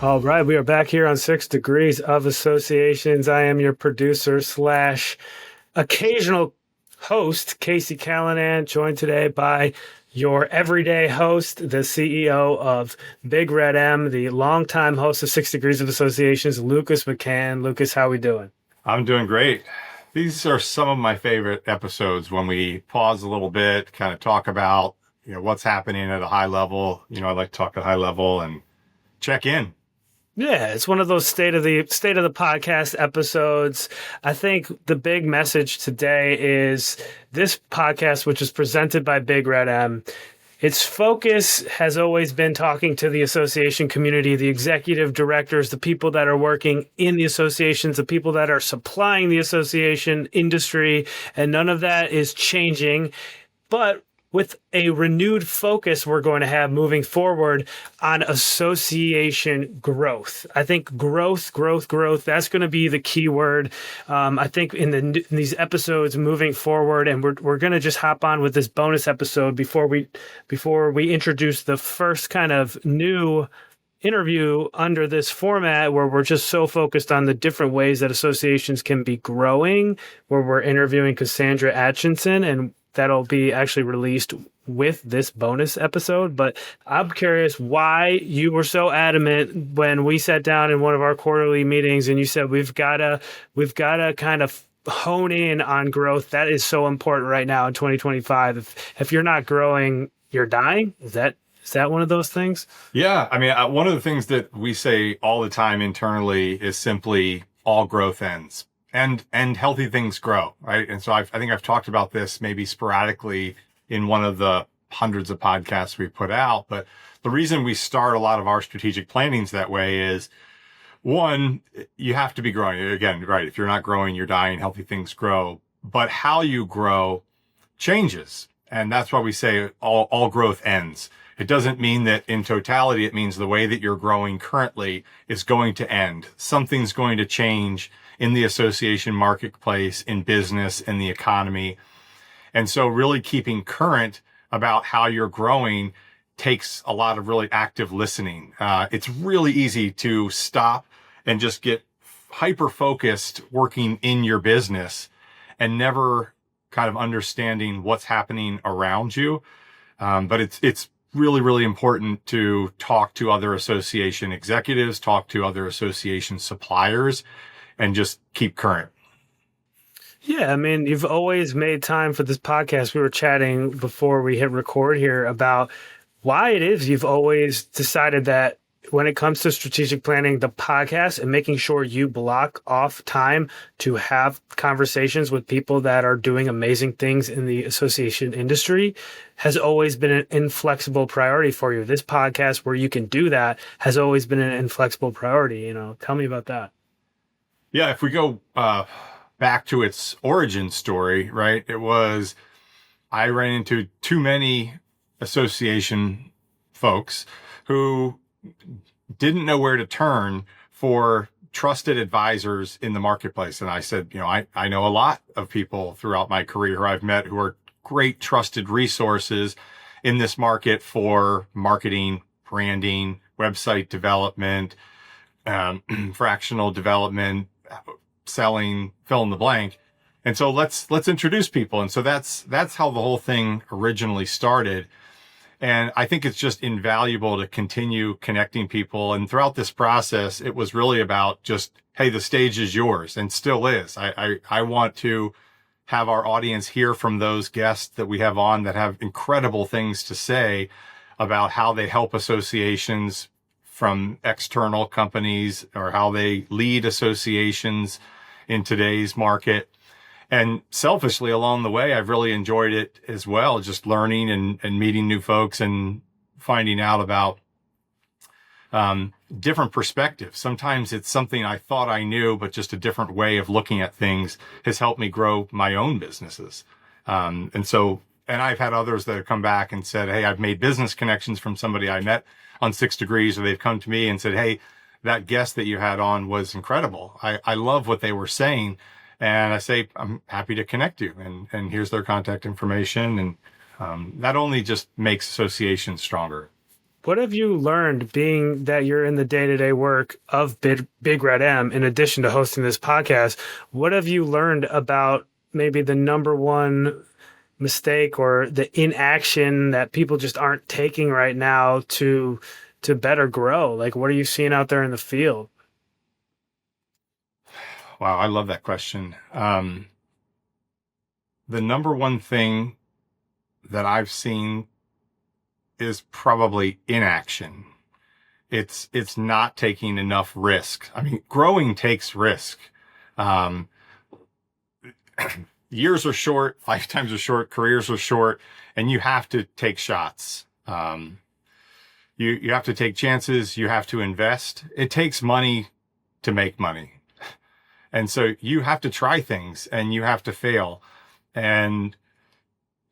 All right, we are back here on 6 Degrees of Associations. I am your producer slash occasional host, Casey Callanan, joined today by your everyday host, the CEO of Big Red M, the longtime host of 6 Degrees of Associations, Lucas McCann. Lucas, how we doing? I'm doing great. These are some of my favorite episodes when we pause a little bit, kind of talk about, what's happening at a high level. I like to talk at a high level and check in. Yeah, it's one of those state of the podcast episodes. I think the big message today is this podcast, which is presented by Big Red M. Its focus has always been talking to the association community, the executive directors, the people that are working in the associations, the people that are supplying the association industry, and none of that is changing. But with a renewed focus we're going to have moving forward on association growth. I think growth, that's going to be the key word. I think in these episodes moving forward, and we're going to just hop on with this bonus episode before we introduce the first kind of new interview under this format where we're just so focused on the different ways that associations can be growing, where we're interviewing Cassandra Atchison, and that'll be actually released with this bonus episode. But I'm curious why you were so adamant when we sat down in one of our quarterly meetings and you said we've gotta kind of hone in on growth. That is so important right now in 2025. If you're not growing, you're dying. Is that one of those things? Yeah. I mean, one of the things that we say all the time internally is simply all growth ends. And healthy things grow, right? And so I think I've talked about this maybe sporadically in one of the hundreds of podcasts we put out. But the reason we start a lot of our strategic plannings that way is, one, you have to be growing. Again, right? If you're not growing, you're dying. Healthy things grow. But how you grow changes. And that's why we say all growth ends. It doesn't mean that in totality, it means the way that you're growing currently is going to end. Something's going to change in the association marketplace, in business, in the economy. And so really keeping current about how you're growing takes a lot of really active listening. It's really easy to stop and just get hyper-focused working in your business and never kind of understanding what's happening around you. But it's really, really important to talk to other association executives, talk to other association suppliers, and just keep current. Yeah, I mean, you've always made time for this podcast. We were chatting before we hit record here about why it is you've always decided that when it comes to strategic planning, the podcast and making sure you block off time to have conversations with people that are doing amazing things in the association industry has always been an inflexible priority for you. This podcast where you can do that has always been an inflexible priority. Tell me about that. Yeah, if we go back to its origin story, right? I ran into too many association folks who didn't know where to turn for trusted advisors in the marketplace. And I said, I know a lot of people throughout my career who I've met who are great trusted resources in this market for marketing, branding, website development, fractional development, selling, fill in the blank. And so let's introduce people. And so that's how the whole thing originally started. And I think it's just invaluable to continue connecting people. And throughout this process, it was really about just, hey, the stage is yours and still is. I want to have our audience hear from those guests that we have on that have incredible things to say about how they help associations from external companies or how they lead associations in today's market. And selfishly along the way, I've really enjoyed it as well, just learning and meeting new folks and finding out about different perspectives. Sometimes it's something I thought I knew, but just a different way of looking at things has helped me grow my own businesses. And I've had others that have come back and said, hey, I've made business connections from somebody I met on 6 Degrees, or they've come to me and said, hey, that guest that you had on was incredible. I love what they were saying. And I say, I'm happy to connect you. And here's their contact information. And that only just makes associations stronger. What have you learned being that you're in the day-to-day work of Big Red M, in addition to hosting this podcast? What have you learned about maybe the number one mistake or the inaction that people just aren't taking right now to better grow? Like, what are you seeing out there in the field? Wow, I love that question. The number one thing that I've seen is probably inaction. It's not taking enough risk. I mean, growing takes risk. Um, Years are short, lifetimes are short, careers are short, and you have to take shots. You have to take chances. You have to invest. It takes money to make money. And so you have to try things and you have to fail. And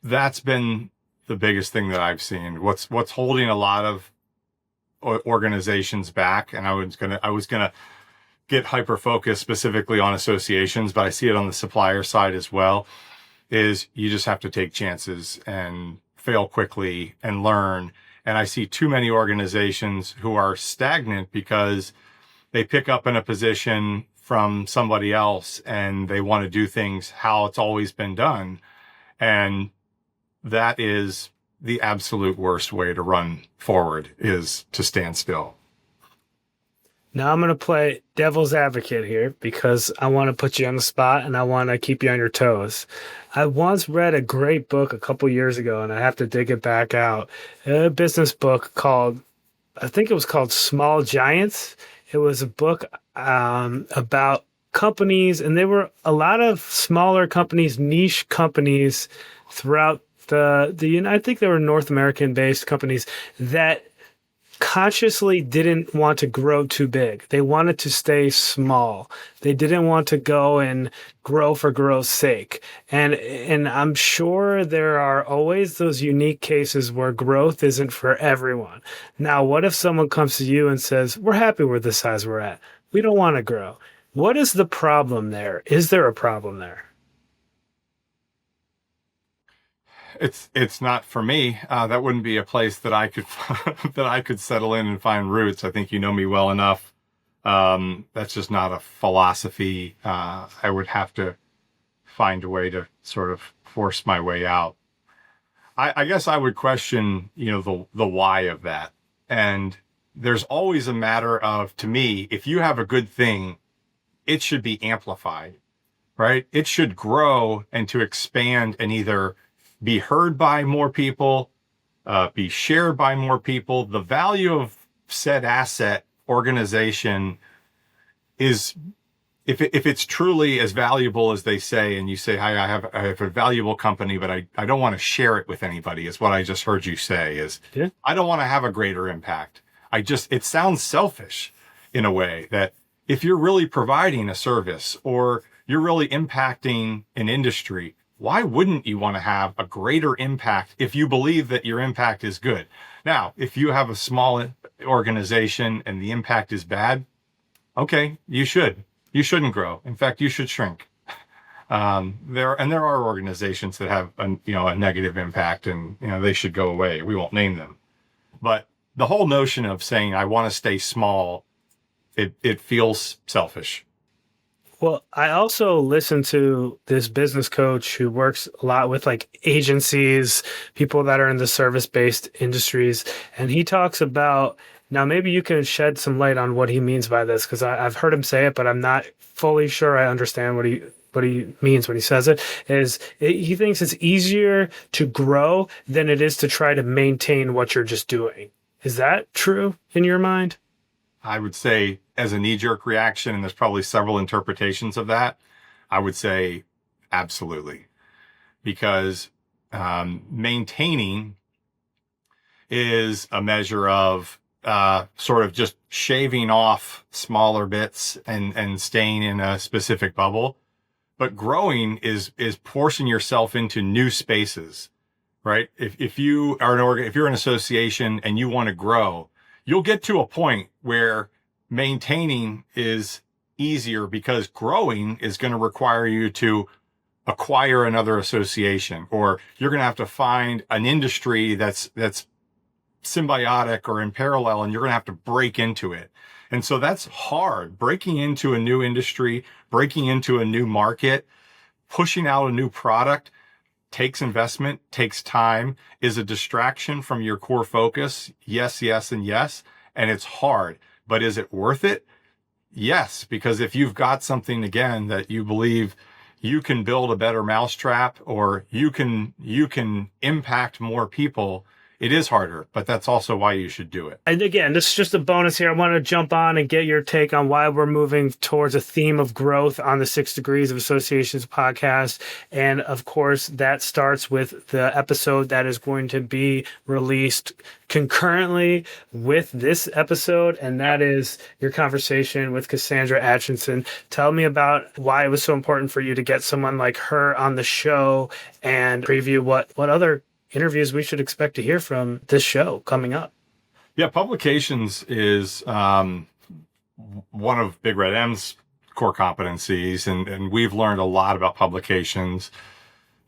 that's been the biggest thing that I've seen. What's holding a lot of organizations back. And I was gonna get hyper focused specifically on associations, but I see it on the supplier side as well, is you just have to take chances and fail quickly and learn. And I see too many organizations who are stagnant because they pick up in a position from somebody else and they want to do things how it's always been done. And that is the absolute worst way to run forward, is to stand still. Now I'm going to play devil's advocate here because I want to put you on the spot and I want to keep you on your toes. I once read a great book a couple years ago, and I have to dig it back out. A business book called, I think it was called Small Giants. It was a book about companies, and they were a lot of smaller companies, niche companies throughout I think they were North American based companies that consciously didn't want to grow too big. They wanted to stay small. They didn't want to go and grow for growth's sake. And I'm sure there are always those unique cases where growth isn't for everyone. Now, what if someone comes to you and says, "We're happy with the size we're at. We don't want to grow." What is the problem there? Is there a problem there? It's not for me. That wouldn't be a place that I could that I could settle in and find roots. I think you know me well enough. That's just not a philosophy. I would have to find a way to sort of force my way out. I guess I would question, the why of that. And there's always a matter of, to me, if you have a good thing, it should be amplified, right? It should grow and to expand and either be heard by more people, be shared by more people. The value of said asset organization is, if it's truly as valuable as they say, and you say, "Hi, I have a valuable company, but I don't want to share it with anybody," is what I just heard you say, is, Yeah. I don't want to have a greater impact. It sounds selfish in a way that if you're really providing a service or you're really impacting an industry, why wouldn't you want to have a greater impact if you believe that your impact is good? Now, if you have a small organization and the impact is bad, okay, you shouldn't grow. In fact, you should shrink. There are organizations that have a negative impact, and they should go away. We won't name them. But the whole notion of saying I want to stay small, it feels selfish. Well, I also listen to this business coach who works a lot with like agencies, people that are in the service-based industries. And he talks about, now maybe you can shed some light on what he means by this, because I've heard him say it, but I'm not fully sure I understand what he means when he says it. He thinks it's easier to grow than it is to try to maintain what you're just doing. Is that true in your mind? I would say, as a knee-jerk reaction, and there's probably several interpretations of that, I would say absolutely. Because maintaining is a measure of sort of just shaving off smaller bits and staying in a specific bubble. But growing is forcing yourself into new spaces, right? If you're an association and you want to grow, you'll get to a point where maintaining is easier because growing is going to require you to acquire another association, or you're going to have to find an industry that's symbiotic or in parallel, and you're going to have to break into it. And so that's hard. Breaking into a new industry, breaking into a new market, pushing out a new product takes investment, takes time, is a distraction from your core focus. Yes, yes, and yes. And it's hard. But is it worth it? Yes, because if you've got something, again, that you believe you can build a better mousetrap, or you can impact more people, it is harder, but that's also why you should do it. And again, this is just a bonus here. I want to jump on and get your take on why we're moving towards a theme of growth on the 6 Degrees of Associations podcast. And of course, that starts with the episode that is going to be released concurrently with this episode. And that is your conversation with Cassandra Atchison. Tell me about why it was so important for you to get someone like her on the show, and preview what other interviews we should expect to hear from this show coming up. Yeah, publications is one of Big Red M's core competencies, and we've learned a lot about publications.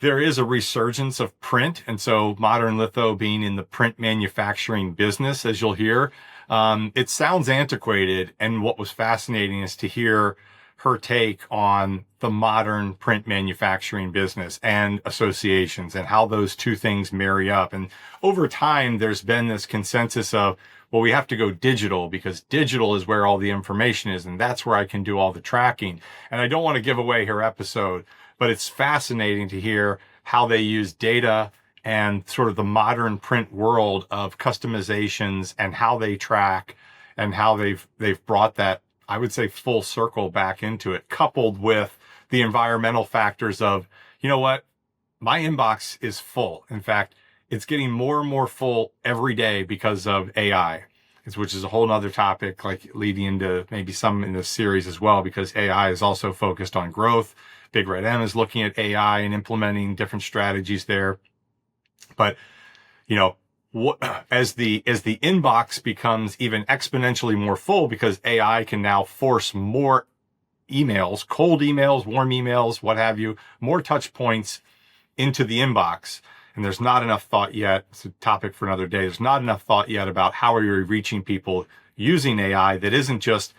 There is a resurgence of print, and so Modern Litho being in the print manufacturing business, as you'll hear, it sounds antiquated, and what was fascinating is to hear her take on the modern print manufacturing business and associations, and how those two things marry up. And over time, there's been this consensus of, well, we have to go digital because digital is where all the information is, and that's where I can do all the tracking. And I don't want to give away her episode, but it's fascinating to hear how they use data and sort of the modern print world of customizations, and how they track, and how they've brought that, I would say, full circle back into it, coupled with the environmental factors of, you know what, my inbox is full. In fact, it's getting more and more full every day because of AI, which is a whole nother topic, like leading into maybe some in this series as well, because AI is also focused on growth. Big Red M is looking at AI and implementing different strategies there. But, you know, as the inbox becomes even exponentially more full, because AI can now force more emails, cold emails, warm emails, what have you, more touch points into the inbox. And there's not enough thought yet. It's a topic for another day. There's not enough thought yet about how are you reaching people using AI that isn't just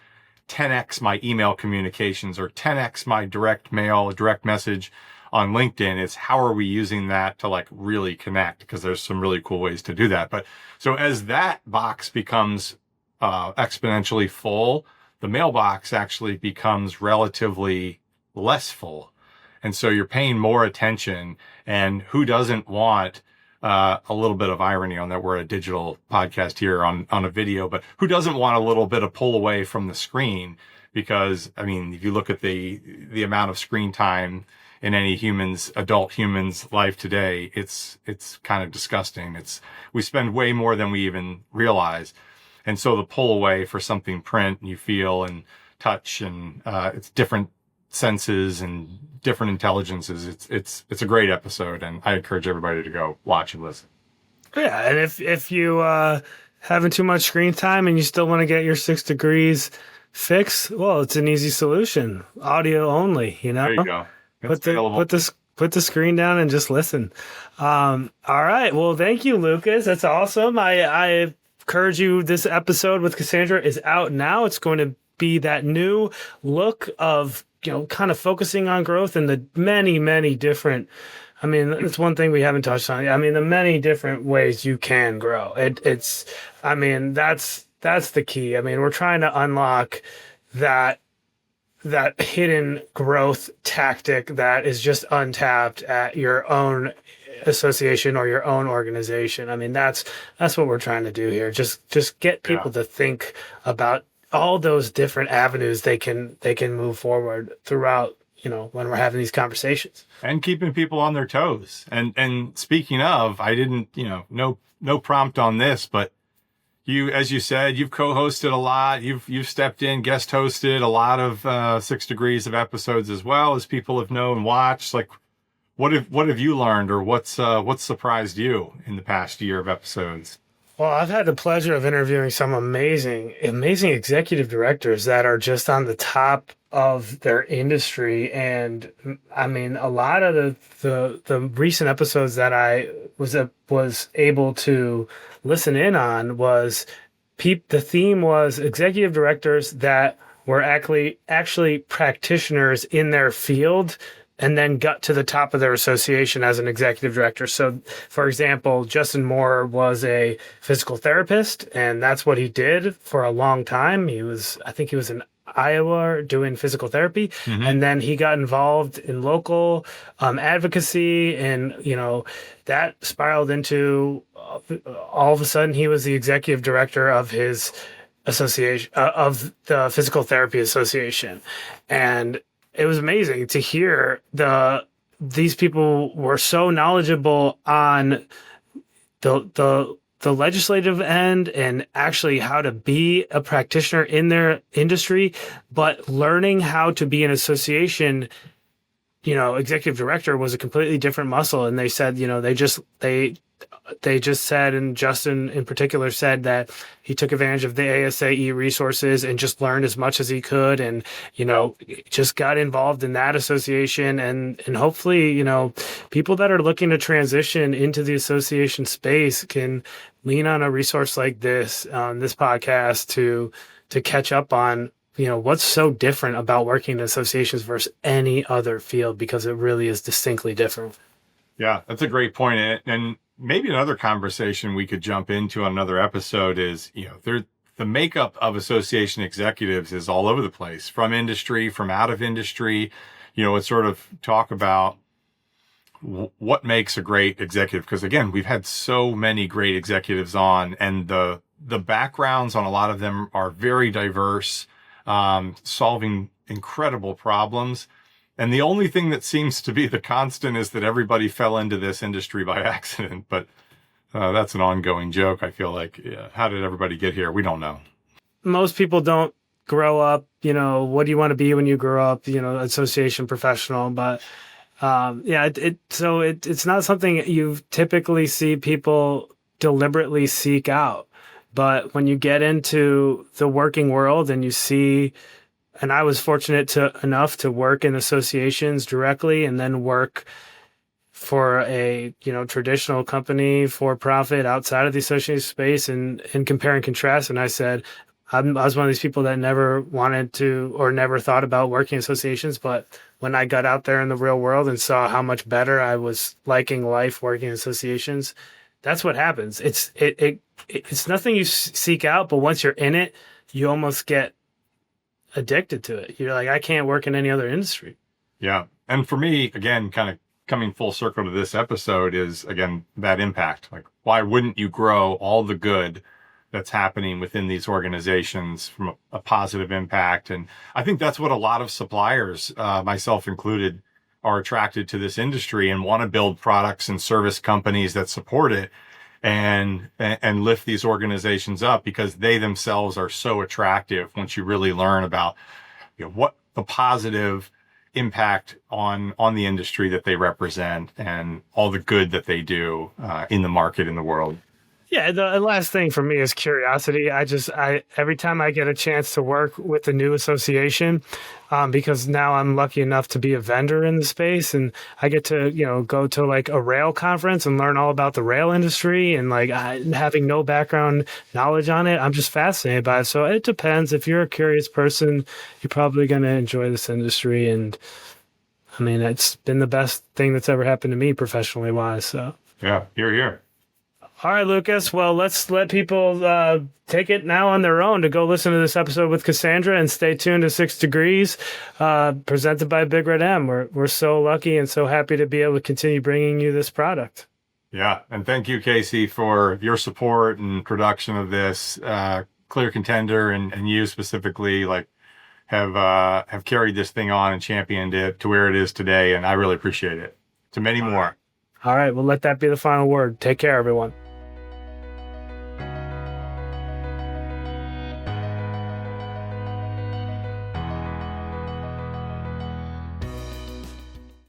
10x my email communications or 10x my direct mail, direct message on LinkedIn. It's how are we using that to like really connect, because there's some really cool ways to do that. But so as that box becomes exponentially full, the mailbox actually becomes relatively less full. And so you're paying more attention, and who doesn't want a little bit of irony on that? We're a digital podcast here on a video, but who doesn't want a little bit of pull away from the screen? Because, I mean, if you look at the amount of screen time in any adult human's life today, it's kind of disgusting. We spend way more than we even realize. And so the pull away for something print, and you feel and touch, and it's different senses and different intelligences. It's a great episode, and I encourage everybody to go watch and listen. Yeah, and if you having too much screen time and you still want to get your 6 degrees fix, well, it's an easy solution. Audio only, you know. There you go. Put the screen down and just listen. All right. Well, thank you, Lucas. That's awesome. I encourage you. This episode with Cassandra is out now. It's going to be that new look of, you know, kind of focusing on growth and the many, many different. I mean, it's one thing we haven't touched on. I mean, the many different ways you can grow. It's. I mean, that's the key. I mean, we're trying to unlock that hidden growth tactic that is just untapped at your own association or your own organization. I mean, that's what we're trying to do here. Just get people to think about all those different avenues they can move forward throughout, you know, when we're having these conversations. And keeping people on their toes. And speaking of, I didn't, you know, no prompt on this, but you, as you said, you've co-hosted a lot. You've stepped in, guest hosted a lot of 6 Degrees of episodes, as well as people have known and watched. Like, what have you learned, or what's surprised you in the past year of episodes? Well, I've had the pleasure of interviewing some amazing executive directors that are just on the top of their industry. And I mean, a lot of the recent episodes that I was able to listen in on was the theme was executive directors that were actually practitioners in their field and then got to the top of their association as an executive director. So, for example, Justin Moore was a physical therapist, and that's what he did for a long time. I think he was in Iowa doing physical therapy, and then he got involved in local advocacy, and that spiraled into all of a sudden he was the executive director of his association of the Physical Therapy Association, and it was amazing to hear these people were so knowledgeable on the legislative end and actually how to be a practitioner in their industry, but learning how to be an association, executive director was a completely different muscle. And they said, they just said, and Justin in particular said that he took advantage of the ASAE resources and just learned as much as he could, and just got involved in that association, and hopefully people that are looking to transition into the association space can lean on a resource like this podcast to catch up on what's so different about working in associations versus any other field, because it really is distinctly different. Yeah, that's a great point. And maybe another conversation we could jump into on another episode is, the makeup of association executives is all over the place, from industry, from out of industry. It's sort of talk about what makes a great executive. Because again, we've had so many great executives on, and the backgrounds on a lot of them are very diverse, solving incredible problems. And the only thing that seems to be the constant is that everybody fell into this industry by accident. But that's an ongoing joke. I feel like, how did everybody get here? We don't know. Most people don't grow up, what do you want to be when you grow up, association professional. But it's not something you typically see people deliberately seek out. But when you get into the working world and you see, and I was fortunate enough to work in associations directly and then work for a, traditional company for profit outside of the association space, and compare and contrast. And I said, I was one of these people that never wanted to or never thought about working in associations. But when I got out there in the real world and saw how much better I was liking life working in associations, that's what happens. It's nothing you seek out, but once you're in it, you almost get addicted to it. You're like, I can't work in any other industry. Yeah. And for me, again, kind of coming full circle to this episode is, again, that impact. Like, why wouldn't you grow all the good that's happening within these organizations from a positive impact? And I think that's what a lot of suppliers, myself included, are attracted to this industry and want to build products and service companies that support it and lift these organizations up, because they themselves are so attractive once you really learn about what the positive impact on the industry that they represent and all the good that they do in the market, in the world. Yeah, the last thing for me is curiosity. Every time I get a chance to work with a new association, because now I'm lucky enough to be a vendor in the space, and I get to, go to like a rail conference and learn all about the rail industry, and having no background knowledge on it, I'm just fascinated by it. So it depends. If you're a curious person, you're probably going to enjoy this industry. And I mean, it's been the best thing that's ever happened to me professionally wise. So yeah, here. All right, Lucas. Well, let's let people take it now on their own to go listen to this episode with Cassandra, and stay tuned to 6 Degrees, presented by Big Red M. We're so lucky and so happy to be able to continue bringing you this product. Yeah, and thank you, Casey, for your support and production of this. Clear Contender and you specifically have carried this thing on and championed it to where it is today, and I really appreciate it. To many more. All right, well, let that be the final word. Take care, everyone.